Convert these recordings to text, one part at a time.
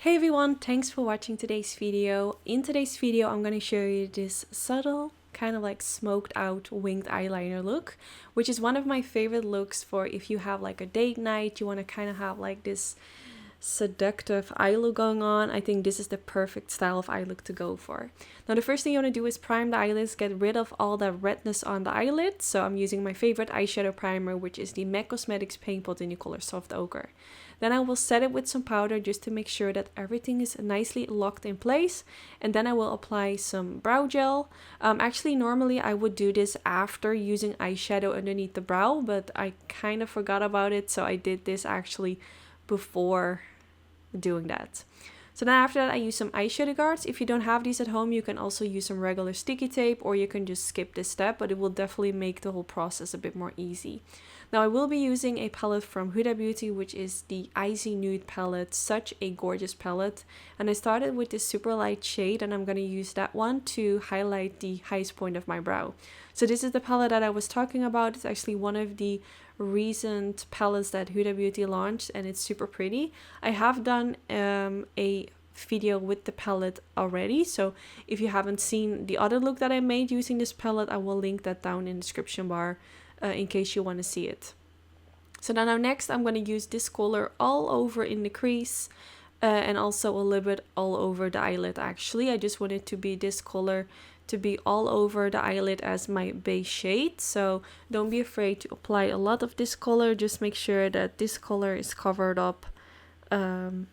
Hey everyone, thanks for watching today's video. In today's video, I'm going to show you this subtle, kind of like smoked out winged eyeliner look, which is one of my favorite looks for if you have like a date night, you want to kind of have like this seductive eye look going on. I think this is the perfect style of eye look to go for. Now the first thing you want to do is prime the eyelids, get rid of all the redness on the eyelid. So I'm using my favorite eyeshadow primer, which is the MAC Cosmetics Paint Pot in the color Soft Ochre. Then I will set it with some powder just to make sure that everything is nicely locked in place. And then I will apply some brow gel. Actually, normally I would do this after using eyeshadow underneath the brow, but I kind of forgot about it. So I did this actually before doing that. So then after that I use some eyeshadow guards. If you don't have these at home, you can also use some regular sticky tape, or you can just skip this step, but it will definitely make the whole process a bit more easy. Now I will be using a palette from Huda Beauty, which is the Icy Nude palette. Such a gorgeous palette. And I started with this super light shade, and I'm going to use that one to highlight the highest point of my brow. So this is the palette that I was talking about. It's actually one of the recent palettes that Huda Beauty launched, and it's super pretty. I have done a video with the palette already, so if you haven't seen the other look that I made using this palette, I will link that down in the description bar in case you want to see it. So now next I'm going to use this color all over in the crease and also a little bit all over the eyelid. Actually, I just want it to be this color to be all over the eyelid as my base shade. So don't be afraid to apply a lot of this color. Just make sure that this color is covered up the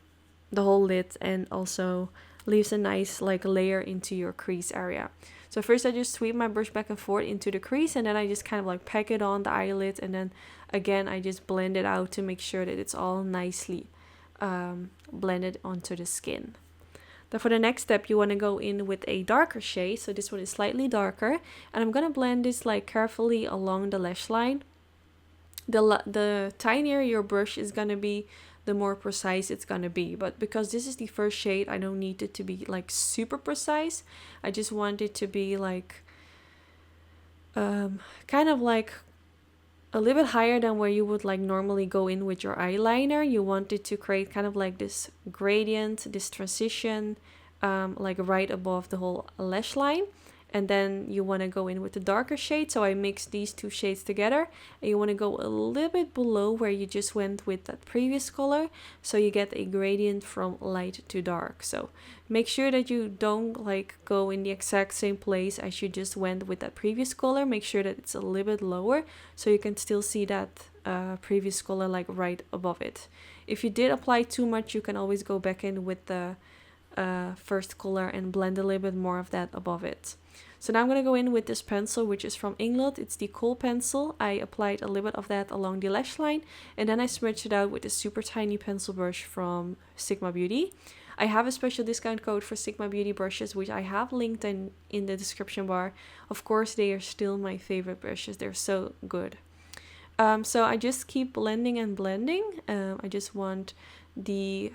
whole lid and also leaves a nice like layer into your crease area. So first I just sweep my brush back and forth into the crease, and then I just kind of like pack it on the eyelid, and then again I just blend it out to make sure that it's all nicely blended onto the skin. Then for the next step, you want to go in with a darker shade. So this one is slightly darker, and I'm gonna blend this like carefully along the lash line. The tinier your brush is gonna be, the more precise it's gonna be. But because this is the first shade, I don't need it to be like super precise. I just want it to be like kind of like a little bit higher than where you would like normally go in with your eyeliner. You want it to create kind of like this gradient, this transition, like right above the whole lash line. And then you want to go in with the darker shade. So I mixed these two shades together, and you want to go a little bit below where you just went with that previous color, so you get a gradient from light to dark. So make sure that you don't like go in the exact same place as you just went with that previous color. Make sure that it's a little bit lower so you can still see that previous color like right above it. If you did apply too much, you can always go back in with the first color and blend a little bit more of that above it. So now I'm going to go in with this pencil, which is from Inglot. It's the Kohl pencil. I applied a little bit of that along the lash line, and then I smudged it out with a super tiny pencil brush from Sigma Beauty. I have a special discount code for Sigma Beauty brushes, which I have linked in the description bar. Of course, they are still my favorite brushes. They're so good. So I just keep blending and blending. I just want the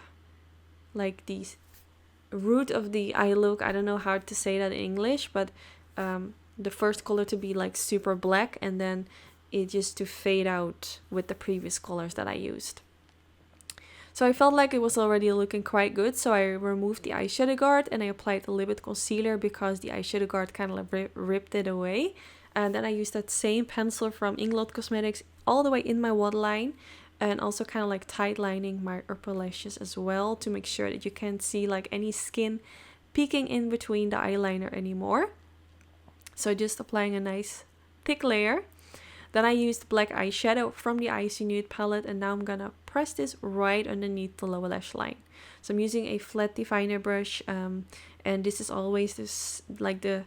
root of the eye look, I don't know how to say that in English, but the first color to be like super black, and then it just to fade out with the previous colors that I used. So I felt like it was already looking quite good, so I removed the eyeshadow guard and I applied a little bit concealer because the eyeshadow guard kind of like ripped it away. And then I used that same pencil from Inglot Cosmetics all the way in my waterline, and also kind of like tight lining my upper lashes as well to make sure that you can't see like any skin peeking in between the eyeliner anymore. So just applying a nice thick layer. Then I used black eyeshadow from the Icy Nude palette, and now I'm gonna press this right underneath the lower lash line. So I'm using a flat definer brush, and this is always this like the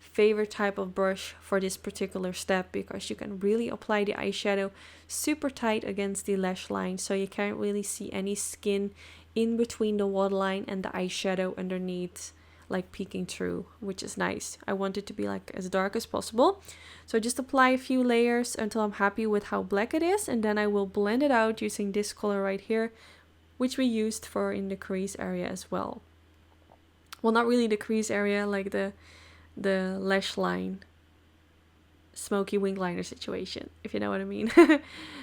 favorite type of brush for this particular step, because you can really apply the eyeshadow super tight against the lash line, so you can't really see any skin in between the waterline and the eyeshadow underneath like peeking through, which is nice. I want it to be like as dark as possible. So just apply a few layers until I'm happy with how black it is, and then I will blend it out using this color right here, which we used for in the crease area as well. Well, not really the crease area, like the lash line. smoky wing liner situation, if you know what I mean.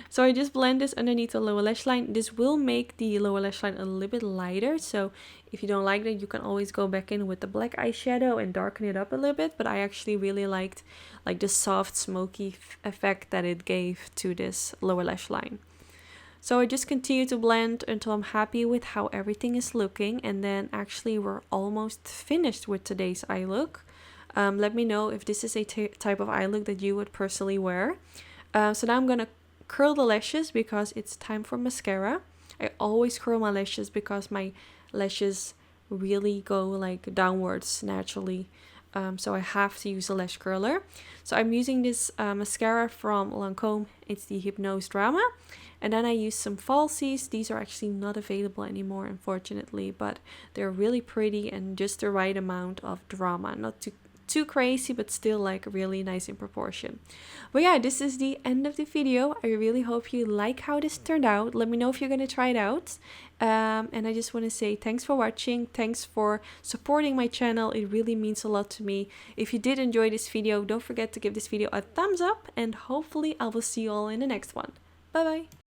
So I just blend this underneath the lower lash line. This will make the lower lash line a little bit lighter, so if you don't like that, you can always go back in with the black eyeshadow and darken it up a little bit. But I actually really liked like the soft smoky effect that it gave to this lower lash line. So I just continue to blend until I'm happy with how everything is looking, and then actually we're almost finished with today's eye look. Let me know if this is a type of eye look that you would personally wear. So now I'm gonna curl the lashes because it's time for mascara. I always curl my lashes because my lashes really go like downwards naturally. So I have to use a lash curler. So I'm using this mascara from Lancome. It's the Hypnose Drama. And then I use some falsies. These are actually not available anymore, unfortunately, but they're really pretty and just the right amount of drama. Not too crazy, but still like really nice in proportion. But yeah, this is the end of the video. I really hope you like how this turned out. Let me know if you're gonna try it out. And I just want to say thanks for watching. Thanks for supporting my channel. It really means a lot to me. If you did enjoy this video, don't forget to give this video a thumbs up, and hopefully I will see you all in the next one. Bye bye.